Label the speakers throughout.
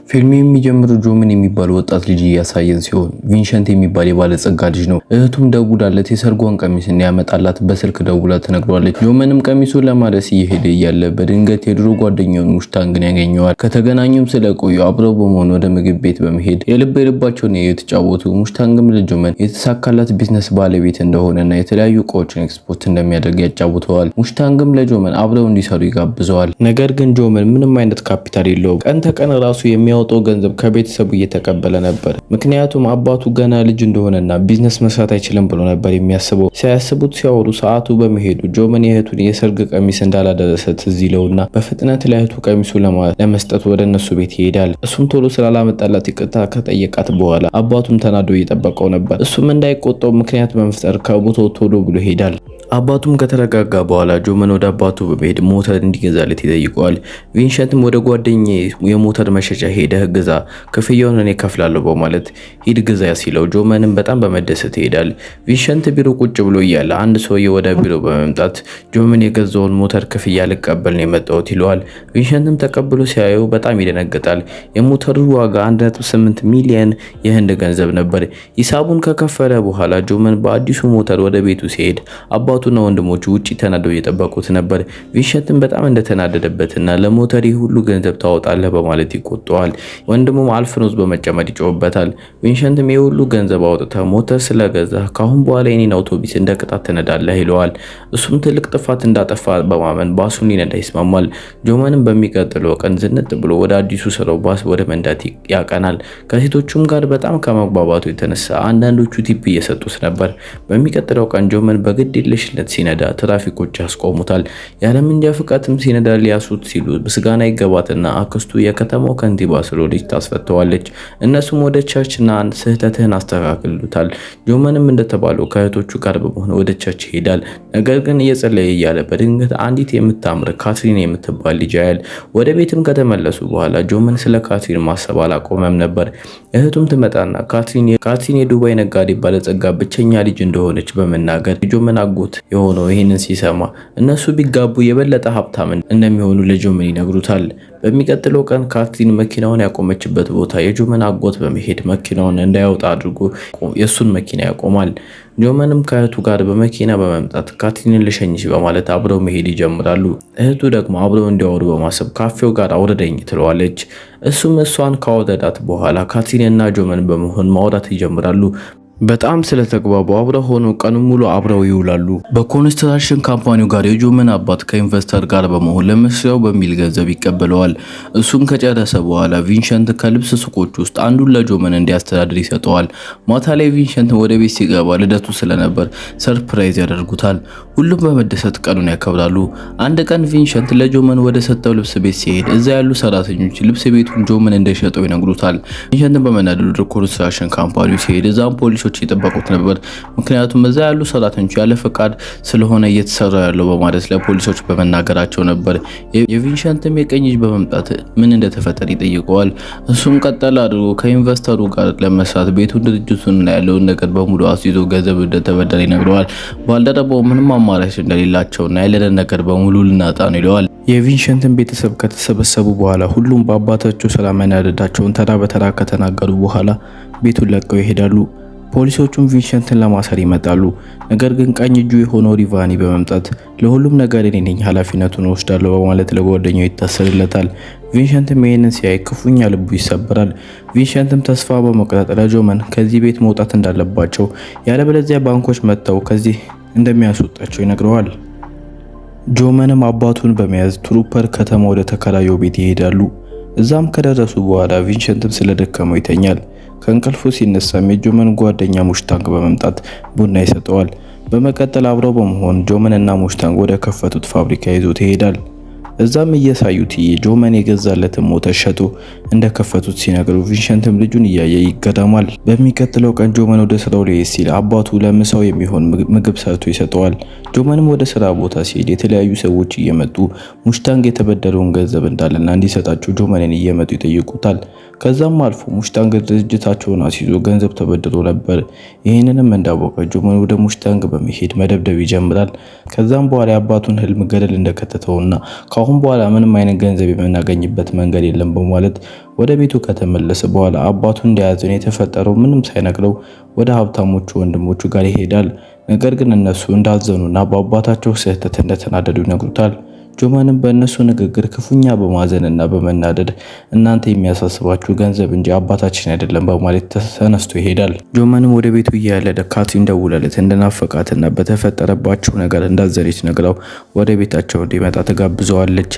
Speaker 1: ፊልሙ የሚጀምረው ጆመን የሚባል ወጣት ልጅ እያሳየን ሲሆን ቪንሰንት የሚባል የባለጸጋ ልጅ ነው። እህቱም ደውላለት የሰርጓን ቀሚስ እንዲያመጣላት በስልክ ደውላ ትነግሯለች። ጆመንም ቀሚሱን ለማድረስ እየሄደ እያለ በድንገት የድሮ ጓደኛውን ሙሽታንግን ያገኘዋል። ከተገናኙም ስለቆዩ አብረው በመሆን ወደ ምግብ ቤት በመሄድ የልባቸውን የተጫወቱ ሙሽታንግም ለጆመን የተሳካላት ቢዝነስ ባለቤት እንደሆነና የተለያዩ እቃዎችን ኤክስፖርት እንደሚያደርግ ያጫውተዋል። ሙሽታንግም ለጆመን አብረው እንዲሰሩ ይጋብዘዋል። ነገር ግን ጆመን ምንም አይነት ካፒታል የለውም። ቀን ተቀን ራሱ የሚያወጣው ገንዘብ ከቤተሰቡ እየተቀበለ ነበር። ምክንያቱም አባቱ ገና ልጅ እንደሆነና ቢዝነስ መስራት አይችልም ብሎ ነበር የሚያስበው። ሲያወሩ ሰዓቱ በመሄዱ ጆመን የእህቱን የሰርግ ቀሚስ እንዳላደረሰ ትዝ ይለውና በፍጥነት ለእህቱ ቀሚሱ ለመስጠት ወደ እነሱ ቤት ይሄዳል። እሱም ቶሎ ስላላመጣላት ይቅርታ ከጠየቃት በኋላ አባቱም ተናዶ እየጠበቀው ነበር። እሱም እንዳይቆጣው ምክንያት በመፍጠር ከቦታው ቶሎ ብሎ ይሄዳል። አባቱም ከተረጋጋ በኋላ ጆመን ወደ አባቱ በመሄድ ሞተር እንዲገዛለት ይጠይቀዋል። ቪንሰንትም ወደ ጓደኛዬ የሞተር መሸጫ ሄደህ ግዛ፣ ክፍያውን እኔ እከፍላለሁ በማለት ሂድ ግዛ ሲለው ጆመንም በጣም በመደሰት ይሄዳል። ቪንሰንት ቢሮ ቁጭ ብሎ እያለ አንድ ሰውዬ ወደ ቢሮ በመምጣት ጆመን የገዛውን ሞተር ክፍያ ልቀበል ነው የመጣሁት ይለዋል። ቪንሰንትም ተቀብሎ ሲያየው በጣም ይደነግጣል። የሞተሩ ዋጋ 1.8 ሚሊዮን የህንድ ገንዘብ ነበር። ሂሳቡን ከከፈለ በኋላ ጆመን በአዲሱ ሞተር ወደ ቤቱ ሲሄድ አባቱና ወንድሞቹ ውጪ ተናደው እየጠበቁት ነበር። ቪንሰንትም በጣም እንደተናደደበትና ለሞተሪ ሁሉ ገንዘብ ታወጣለህ በማለት ይቆጣዋል። ወንድሙም አልፍኖዝ በመጨመር ይጮህበታል። ቪንሰንትም የሁሉ ገንዘብ አውጥተህ ሞተር ስለገዛ ካሁን በኋላ የኔን አውቶቡስ እንደ ቅጣት ትነዳለህ ይለዋል። እሱም ትልቅ ጥፋት እንዳጠፋ በማመን ባሱን ሊነዳ ይስማማል። ጆመንም በሚቀጥለው ቀን ዝንጥ ብሎ ወደ አዲሱ ስራው ባስ ወደ መንዳት ያቀናል። ከሴቶቹም ጋር በጣም ከመግባባቱ የተነሳ አንዳንዶቹ ቲፕ እየሰጡት ነበር። በሚቀጥለው ቀን ጆመን በግድ የለሽ ሲነዳ ትራፊኮች ያስቆሙታል። ያለምንጃ ፍቃድም ሲነዳ ሊያሱት ሲሉ ምስጋና ይገባትና አክስቱ የከተማው ከንቲባ ስለሆነች ታስፈተዋለች። እነሱም ወደ ቸርችና ስህተትህን አስተካክሉታል። ጆመንም እንደተባለው ከእህቶቹ ጋር በመሆን ወደ ቸርች ይሄዳል። ነገር ግን እየጸለየ እያለ በድንገት አንዲት የምታምር ካትሪን የምትባል ልጅ ያያል። ወደ ቤትም ከተመለሱ በኋላ ጆመን ስለ ካትሪን ማሰብ አላቆመም ነበር። እህቱም ትመጣና ካትሪን የዱባይ ነጋዴ ባለጸጋ ብቸኛ ልጅ እንደሆነች በመናገር ጆመን አጎት የሆነው ይህንን ሲሰማ እነሱ ቢጋቡ የበለጠ ሀብታም እንደሚሆኑ ለጆመን ይነግሩታል። በሚቀጥለው ቀን ካትሪን መኪናውን ያቆመችበት ቦታ የጆመን አጎት በመሄድ መኪናውን እንዳያወጣ አድርጎ የሱን መኪና ያቆማል። ጆመንም ከእህቱ ጋር በመኪና በመምጣት ካትሪንን ልሸኝሽ በማለት አብረው መሄድ ይጀምራሉ። እህቱ ደግሞ አብረው እንዲያወሩ በማሰብ ካፌው ጋር አውርደኝ ትለዋለች። እሱም እሷን ካወረዳት በኋላ ካትሪንና ጆመን በመሆን ማውራት ይጀምራሉ። በጣም ስለተግባቡ አብረው ሆነው ቀኑን ሙሉ አብረው ይውላሉ። በኮንስትራክሽን ካምፓኒው ጋር የጆመን አባት ከኢንቨስተር ጋር በመሆን ለመስሪያው በሚል ገንዘብ ይቀበለዋል። እሱም ከጨረሰ በኋላ ቪንሰንት ከልብስ ሱቆች ውስጥ አንዱን ለጆመን እንዲያስተዳድር ይሰጠዋል። ማታ ላይ ቪንሰንት ወደ ቤት ሲገባ ልደቱ ስለነበር ሰርፕራይዝ ያደርጉታል። ሁሉም በመደሰት ቀኑን ያከብራሉ። አንድ ቀን ቪንሰንት ለጆመን ወደ ሰጠው ልብስ ቤት ሲሄድ እዛ ያሉ ሰራተኞች ልብስ ቤቱን ጆመን እንደሸጠው ይነግሩታል። ቪንሰንት በመናደድ ወደ ኮንስትራክሽን ካምፓኒው ሲሄድ እዛም ፖሊሶች ይጠበቁት ነበር። ምክንያቱም እዛ ያሉ ሰራተኞች ያለ ፈቃድ ስለሆነ እየተሰራ ያለው በማለት ለፖሊሶች በመናገራቸው ነበር። የቪንሰንትም የቀኝ እጅ በመምጣት ምን እንደተፈጠረ ይጠይቀዋል። እሱም ቀጠል አድርጎ ከኢንቨስተሩ ጋር ለመስራት ቤቱን፣ ድርጅቱንና ያለውን ነገር በሙሉ አስይዞ ገንዘብ እንደተበደረ ይነግረዋል። ባልደረባው ምንም አማራጭ እንደሌላቸውና ያለንን ነገር በሙሉ ልናጣ ነው ይለዋል። የቪንሰንትን ቤተሰብ ከተሰበሰቡ በኋላ ሁሉም በአባታቸው ስለመናደዳቸውን ተራ በተራ ከተናገሩ በኋላ ቤቱን ለቀው ይሄዳሉ። ፖሊሶቹም ቪንሰንትን ለማሰር ይመጣሉ። ነገር ግን ቀኝ እጁ የሆነው ሪቫኒ በመምጣት ለሁሉም ነገር እኔ ነኝ ኃላፊነቱን ወስዳለሁ በማለት ለጓደኛው ይታሰርለታል። ቪንሰንትም ይህንን ሲያይ ክፉኛ ልቡ ይሰበራል። ቪንሰንትም ተስፋ በመቁረጥ ለጆመን ከዚህ ቤት መውጣት እንዳለባቸው ያለበለዚያ ባንኮች መጥተው ከዚህ እንደሚያስወጣቸው ይነግረዋል። ጆመንም አባቱን በመያዝ ትሩፐር ከተማ ወደ ተከራየው ቤት ይሄዳሉ። እዛም ከደረሱ በኋላ ቪንሰንትም ስለደከመው ይተኛል። ከእንቅልፉ ሲነሳም የጆመን ጓደኛ ሙሽታንግ በመምጣት ቡና ይሰጠዋል። በመቀጠል አብረው በመሆን ጆመን እና ሙሽታንግ ወደ ከፈቱት ፋብሪካ ይዞት ይሄዳል። እዛም እየሳዩት ጆመን የገዛለትን ሞተር ሸጦ እንደከፈቱት ሲነግሩ ቪንሰንትም ልጁን እያየ ይገረማል። በሚቀጥለው ቀን ጆመን ወደ ስራው ሊሄድ ሲል አባቱ ለምሳው የሚሆን ምግብ ሰርቶ ይሰጠዋል። ጆመንም ወደ ስራ ቦታ ሲሄድ የተለያዩ ሰዎች እየመጡ ሙሽታንግ የተበደረውን ገንዘብ እንዳለና እንዲሰጣቸው ጆመንን እየመጡ ይጠይቁታል። ከዛም አልፎ ሙሽታንግ ድርጅታቸውን አስይዞ ገንዘብ ተበድሮ ነበር። ይህንንም እንዳወቀ ጆመን ወደ ሙሽታንግ በመሄድ መደብደብ ይጀምራል። ከዛም በኋላ የአባቱን ህልም ገደል እንደከተተውና ከአሁን በኋላ ምንም አይነት ገንዘብ የምናገኝበት መንገድ የለም በማለት ወደ ቤቱ ከተመለሰ በኋላ አባቱ እንደያዘን የተፈጠረው ምንም ሳይነግረው ወደ ሀብታሞቹ ወንድሞቹ ጋር ይሄዳል። ነገር ግን እነሱ እንዳዘኑና በአባታቸው ስህተት እንደተናደዱ ይነግሩታል። ጆመንም በእነሱ ንግግር ክፉኛ በማዘንና በመናደድ እናንተ የሚያሳስባችሁ ገንዘብ እንጂ አባታችን አይደለም በማለት ተነስቶ ይሄዳል። ጆመንም ወደ ቤቱ እያለ ካትሪን ደውላለት እንደናፈቃትና በተፈጠረባቸው ነገር እንዳዘነች ነግራው ወደ ቤታቸው እንዲመጣ ተጋብዘዋለች።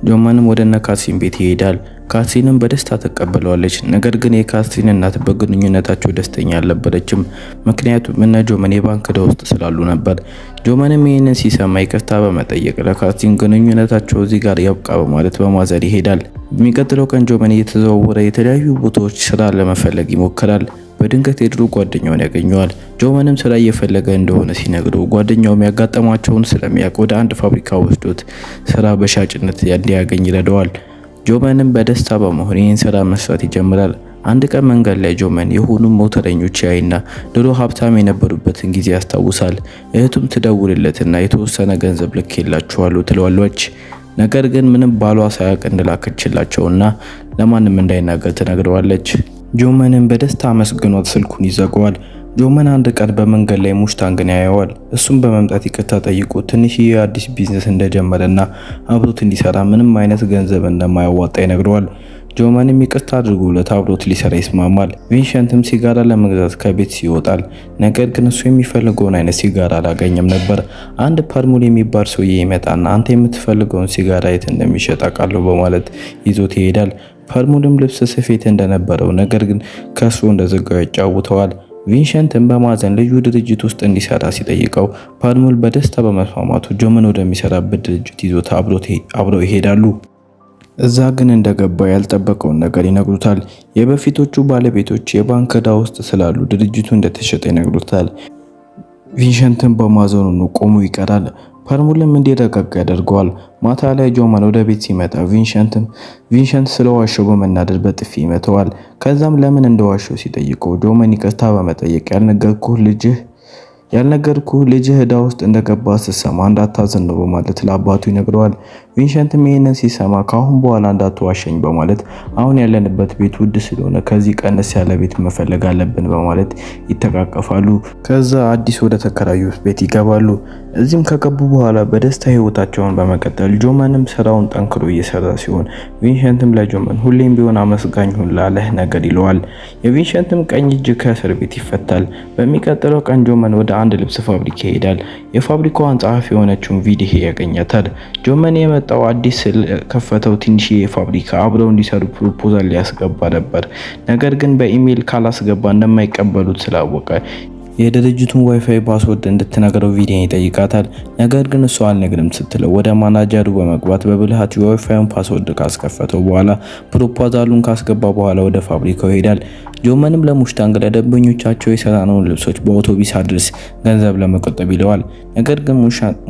Speaker 1: ጆመንም ወደ እነ ካትሪን ቤት ይሄዳል። ካትሪንም በደስታ ተቀበለዋለች። ነገር ግን የካትሪን እናት በግንኙነታቸው ደስተኛ አልነበረችም። ምክንያቱም እነ ጆመን የባንክ ዕዳ ውስጥ ስላሉ ነበር። ጆመንም ይህንን ሲሰማ ይቅርታ በመጠየቅ ለካትሪን ግንኙነታቸው እዚህ ጋር ያብቃ በማለት በማዘን ይሄዳል። በሚቀጥለው ቀን ጆመን እየተዘዋወረ የተለያዩ ቦታዎች ስራ ለመፈለግ ይሞክራል። በድንገት የድሮ ጓደኛውን ያገኘዋል። ጆመንም ስራ እየፈለገ እንደሆነ ሲነግረው ጓደኛውም ያጋጠማቸውን ስለሚያውቅ ወደ አንድ ፋብሪካ ወስዶት ስራ በሻጭነት እንዲያገኝ ይረዳዋል። ጆመንም በደስታ በመሆን ይህን ስራ መስራት ይጀምራል። አንድ ቀን መንገድ ላይ ጆመን የሆኑ ሞተረኞች ያይና ድሮ ሀብታም የነበሩበትን ጊዜ ያስታውሳል። እህቱም ትደውልለትና የተወሰነ ገንዘብ ልኬላችኋለሁ ትለዋለች። ነገር ግን ምንም ባሏ ሳያውቅ እንደላከችላቸውና ለማንም እንዳይናገር ትነግረዋለች። ጆመንም በደስታ አመስግኗት ስልኩን ይዘጋዋል። ጆመን አንድ ቀን በመንገድ ላይ ሙሽታንግን ያየዋል። እሱም በመምጣት ይቅርታ ጠይቆ ትንሽዬ አዲስ ቢዝነስ እንደጀመረና አብሮት እንዲሰራ ምንም አይነት ገንዘብ እንደማያዋጣ ይነግረዋል። ጆመንም ይቅርታ አድርጎለት አብሮት ሊሰራ ይስማማል። ቪንሰንትም ሲጋራ ለመግዛት ከቤት ይወጣል። ነገር ግን እሱ የሚፈልገውን አይነት ሲጋራ አላገኘም ነበር። አንድ ፐርሙል የሚባል ሰውዬ ይመጣና አንተ የምትፈልገውን ሲጋራ የት እንደሚሸጥ አውቃለሁ በማለት ይዞት ይሄዳል። ፐርሙልም ልብስ ስፌት እንደነበረው ነገር ግን ከሱ እንደዘጋው ያጫውተዋል። ቪንሰንትን በማዘን ልዩ ድርጅት ውስጥ እንዲሰራ ሲጠይቀው ፐርሙል በደስታ በመስማማቱ ጆመን ወደሚሰራበት ድርጅት ይዞት አብረው ይሄዳሉ። እዛ ግን እንደገባ ያልጠበቀውን ነገር ይነግሩታል። የበፊቶቹ ባለቤቶች የባንክ ዕዳ ውስጥ ስላሉ ድርጅቱ እንደተሸጠ ይነግሩታል። ቪንሰንትን በማዘኑ ቆሞ ይቀራል። ፐርሙልም እንዲረጋጋ ያደርገዋል። ማታ ላይ ጆመን ወደ ቤት ሲመጣ ቪንሰንት ስለዋሸው በመናደድ በጥፊ ይመተዋል። ከዛም ለምን እንደዋሸው ሲጠይቀው ጆመን ይቅርታ በመጠየቅ ያልነገርኩህ ልጅህ ዕዳ ውስጥ እንደገባ ስትሰማ እንዳታዘን ነው በማለት ለአባቱ ይነግረዋል። ቪንሰንትም ይህንን ሲሰማ ከአሁን በኋላ እንዳትዋሸኝ በማለት አሁን ያለንበት ቤት ውድ ስለሆነ ከዚህ ቀነስ ያለ ቤት መፈለግ አለብን በማለት ይተቃቀፋሉ። ከዛ አዲስ ወደ ተከራዩት ቤት ይገባሉ። እዚህም ከገቡ በኋላ በደስታ ህይወታቸውን በመቀጠል ጆመንም ስራውን ጠንክሮ እየሰራ ሲሆን ቪንሰንትም ለጆመን ሁሌም ቢሆን አመስጋኝ ሁን ላለህ ነገር ይለዋል። የቪንሰንትም ቀኝ እጅ ከእስር ቤት ይፈታል። በሚቀጥለው ቀን ጆመን ወደ አንድ ልብስ ፋብሪካ ይሄዳል። የፋብሪካዋን ጸሐፊ የሆነችውን ቪዲሄ ያገኛታል። ጆመን የመጣው አዲስ ከፈተው ትንሽዬ ፋብሪካ አብረው እንዲሰሩ ፕሮፖዛል ሊያስገባ ነበር። ነገር ግን በኢሜይል ካላስገባ እንደማይቀበሉት ስላወቀ የድርጅቱን ዋይፋይ ፓስወርድ እንድትነግረው ቪዲዮን ይጠይቃታል። ነገር ግን እሷ አልነግርም ስትለው ወደ ማናጀሩ በመግባት በብልሃት የዋይፋዩን ፓስወርድ ካስከፈተው በኋላ ፕሮፖዛሉን ካስገባ በኋላ ወደ ፋብሪካው ይሄዳል። ጆመንም ለሙሽታንግ ለደንበኞቻቸው የሰራነውን ልብሶች በአውቶቢስ አድርስ ገንዘብ ለመቆጠብ ይለዋል። ነገር ግን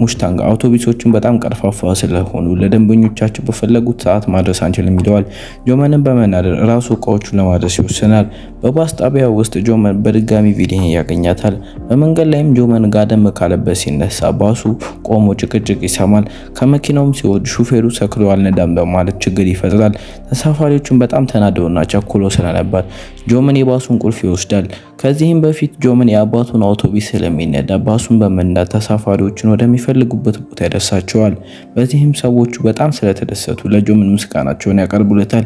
Speaker 1: ሙሽታንግ አውቶቢሶቹን በጣም ቀርፋፋ ስለሆኑ ለደንበኞቻቸው በፈለጉት ሰዓት ማድረስ አንችልም ይለዋል። ጆመንም በመናደር ራሱ እቃዎቹን ለማድረስ ይወስናል። በባስ ጣቢያ ውስጥ ጆመን በድጋሚ ቪዲዮን ያገኛታል። በመንገድ ላይም ጆመን ጋደም ካለበት ሲነሳ ባሱ ቆሞ ጭቅጭቅ ይሰማል። ከመኪናውም ሲወርድ ሹፌሩ ሰክሮ አልነዳም በማለት ችግር ይፈጥራል። ተሳፋሪዎቹን በጣም ተናደውና ቸኩሎ ስለነበር ጆመን የባሱን ቁልፍ ይወስዳል። ከዚህም በፊት ጆመን የአባቱን አውቶቢስ ስለሚነዳ ባሱን በመንዳት ተሳፋሪዎችን ወደሚፈልጉበት ቦታ ያደርሳቸዋል። በዚህም ሰዎቹ በጣም ስለተደሰቱ ለጆመን ምስጋናቸውን ያቀርቡለታል።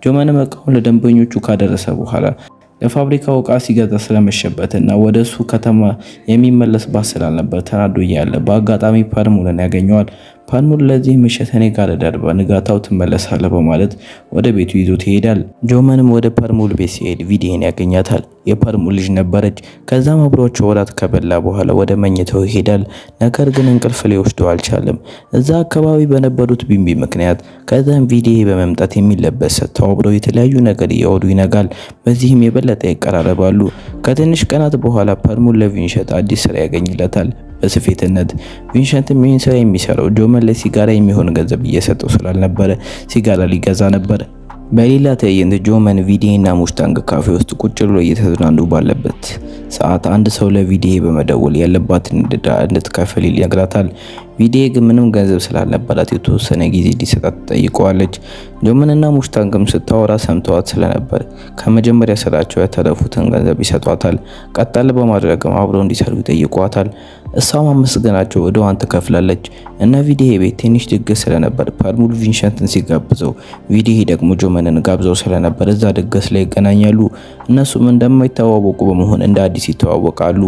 Speaker 1: ጆመንም እቃውን ለደንበኞቹ ካደረሰ በኋላ ለፋብሪካው እቃ ሲገዛ ስለመሸበትና ወደ እሱ ከተማ የሚመለስ ባስ ስላልነበር ተናዶ እያለ በአጋጣሚ ፐርሙልን ያገኘዋል። ፐርሙል ለዚህ ምሽት እኔ ጋር እደር በንጋታው ትመለሳለህ በማለት ወደ ቤቱ ይዞት ይሄዳል። ጆመንም ወደ ፐርሙል ቤት ሲሄድ ቪዲዮን ያገኛታል። የፐርሙል ልጅ ነበረች። ከዛም አብሯቸው ወራት ከበላ በኋላ ወደ መኝታው ይሄዳል። ነገር ግን እንቅልፍ ሊወስደው አልቻለም። እዛ አካባቢ በነበሩት ቢምቢ ምክንያት ከዛም ቪዲዮ በመምጣት የሚለበስ ሰጥተው አብረው የተለያዩ ነገር እያወሩ ይነጋል። በዚህም የበለጠ ይቀራረባሉ። ከትንሽ ቀናት በኋላ ፐርሙል ለቪንሰንት አዲስ ስራ ያገኝለታል በስፌትነት። ቪንሰንትም ይህን ስራ የሚሰራው ጆመን ለሲጋራ የሚሆን ገንዘብ እየሰጠው ስላልነበረ ሲጋራ ሊገዛ ነበር። በሌላ ትዕይንት ጆመን ቪዲዬ እና ሙሽታንግ ካፌ ውስጥ ቁጭ ብሎ እየተዝናኑ ባለበት ሰዓት አንድ ሰው ለቪዲዬ በመደወል ያለባትን ዕዳ እንድትከፍል ይነግራታል። ቪዲዬ ግን ምንም ገንዘብ ስላልነበራት የተወሰነ ጊዜ እንዲሰጣት ትጠይቀዋለች። ጆመንና ሙሽታንግም ስታወራ ሰምተዋት ስለነበር ከመጀመሪያ ስራቸው ያተረፉትን ገንዘብ ይሰጧታል። ቀጠል በማድረግም አብረው እንዲሰሩ ይጠይቋታል። እሷም አመስገናቸው ዕዳዋን ትከፍላለች። እና ቪዲዬ ቤት ትንሽ ድግስ ስለነበር ፐርሙል ቪንሰንትን ሲጋብዘው ቪዲዬ ደግሞ ጆመንን ጋብዘው ስለነበር እዛ ድግስ ላይ ይገናኛሉ። እነሱም እንደማይተዋወቁ በመሆን እንደ አዲስ ይተዋወቃሉ።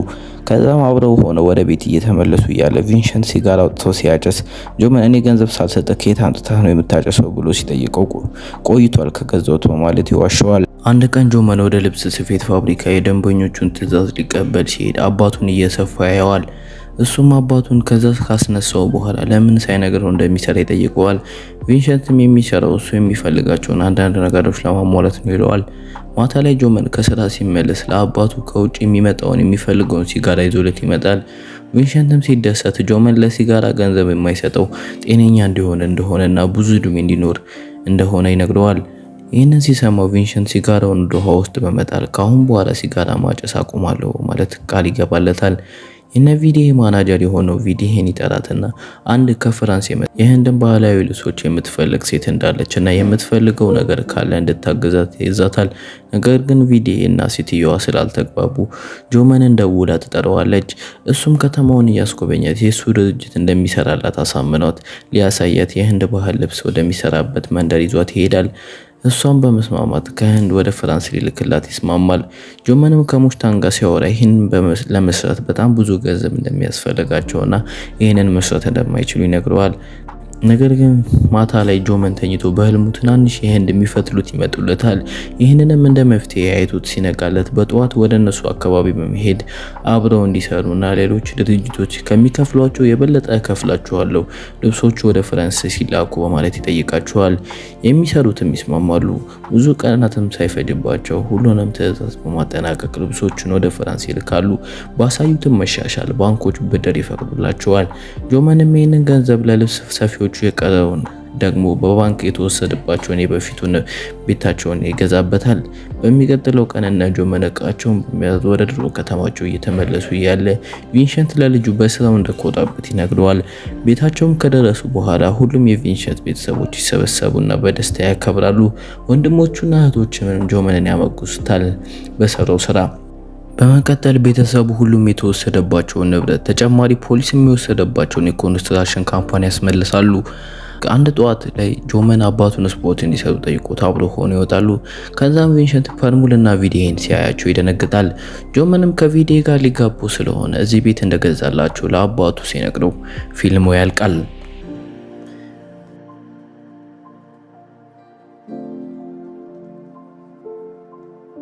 Speaker 1: ከዛም አብረው ሆነው ወደ ቤት እየተመለሱ እያለ ቪንሰንት ሲጋራ አውጥቶ ሲያጨስ ጆመን እኔ ገንዘብ ሳልሰጥህ ከየት አምጥተህ ነው የምታጨሰው ብሎ ሲጠይቀው ቆይቷል ከገዛሁት በማለት ይዋሸዋል። አንድ ቀን ጆመን ወደ ልብስ ስፌት ፋብሪካ የደንበኞቹን ትዕዛዝ ሊቀበል ሲሄድ አባቱን እየሰፋ ያየዋል። እሱም አባቱን ከዛ ካስነሳው በኋላ ለምን ሳይነግረው እንደሚሰራ ይጠይቀዋል። ቪንሰንትም የሚሰራው እሱ የሚፈልጋቸውን አንዳንድ ነገሮች ለማሟላት ነው ይለዋል። ማታ ላይ ጆመን ከስራ ሲመለስ ለአባቱ ከውጭ የሚመጣውን የሚፈልገውን ሲጋራ ይዞለት ይመጣል። ቪንሰንትም ሲደሰት ጆመን ለሲጋራ ገንዘብ የማይሰጠው ጤነኛ እንደሆነና ብዙ እድሜ እንዲኖር እንደሆነ ይነግረዋል። ይህንን ሲሰማው ቪንሰንት ሲጋራውን ውሃ ውስጥ በመጣል ከአሁን በኋላ ሲጋራ ማጨስ አቁማለሁ ማለት ቃል ይገባለታል። የነ ቪዲዬ ማናጀር የሆነው ቪዲዬን ይጠራትና አንድ ከፍራንስ የህንድን ባህላዊ ልብሶች የምትፈልግ ሴት እንዳለችና የምትፈልገው ነገር ካለ እንድታገዛት ይዛታል። ነገር ግን ቪዲዬ እና ሴትየዋ ስላልተግባቡ ጆመንን ደውላ ትጠራዋለች። እሱም ከተማውን እያስጎበኛት የሱ ድርጅት እንደሚሰራላት አሳምኗት ሊያሳያት የህንድ ባህል ልብስ ወደሚሰራበት መንደር ይዟት ይሄዳል። እሷም በመስማማት ከህንድ ወደ ፍራንስ ሊልክላት ይስማማል። ጆመንም ከሙሽታንግ ጋር ሲያወራ ይህን ለመስራት በጣም ብዙ ገንዘብ እንደሚያስፈልጋቸውና ይህንን መስራት እንደማይችሉ ይነግረዋል። ነገር ግን ማታ ላይ ጆመን ተኝቶ በህልሙ ትናንሽ የህንድ የሚፈትሉት ይመጡለታል። ይህንንም እንደ መፍትሄ አይቶት ሲነቃለት በጠዋት ወደ እነሱ አካባቢ በመሄድ አብረው እንዲሰሩና ሌሎች ድርጅቶች ከሚከፍሏቸው የበለጠ እከፍላቸዋለሁ ልብሶቹ ወደ ፍራንስ ሲላኩ በማለት ይጠይቃቸዋል። የሚሰሩትም ይስማማሉ። ብዙ ቀናትም ሳይፈጅባቸው ሁሉንም ትዕዛዝ በማጠናቀቅ ልብሶቹን ወደ ፍራንስ ይልካሉ። ባሳዩትም መሻሻል ባንኮች ብድር ይፈቅዱላቸዋል። ጆመንም ይህንን ገንዘብ ለልብስ ሰፊዎች የቀረውን ደግሞ በባንክ የተወሰደባቸውን የበፊቱን ቤታቸውን ይገዛበታል። በሚቀጥለው ቀን እና ጆመን እቃቸውን በመያዝ ወደ ድሮ ከተማቸው እየተመለሱ ያለ ቪንሰንት ለልጁ በስራው እንደኮራበት ይነግረዋል። ቤታቸውም ከደረሱ በኋላ ሁሉም የቪንሰንት ቤተሰቦች ይሰበሰቡና በደስታ ያከብራሉ። ወንድሞቹና እህቶችም ጆመንን ያመጉታል በሰራው ስራ። በመቀጠል ቤተሰቡ ሁሉም የተወሰደባቸውን ንብረት ተጨማሪ ፖሊስ የሚወሰደባቸውን የኮንስትራክሽን ካምፓኒ ያስመልሳሉ። አንድ ጠዋት ላይ ጆመን አባቱን ስፖርት እንዲሰሩ ጠይቆት አብሮ ሆኖ ይወጣሉ። ከዛም ቪንሰንት ፐርሙልና ቪዲዬን ሲያያቸው ይደነግጣል። ጆመንም ከቪዲዬ ጋር ሊጋቡ ስለሆነ እዚህ ቤት እንደገዛላቸው ለአባቱ ሲነግረው ፊልሙ ያልቃል።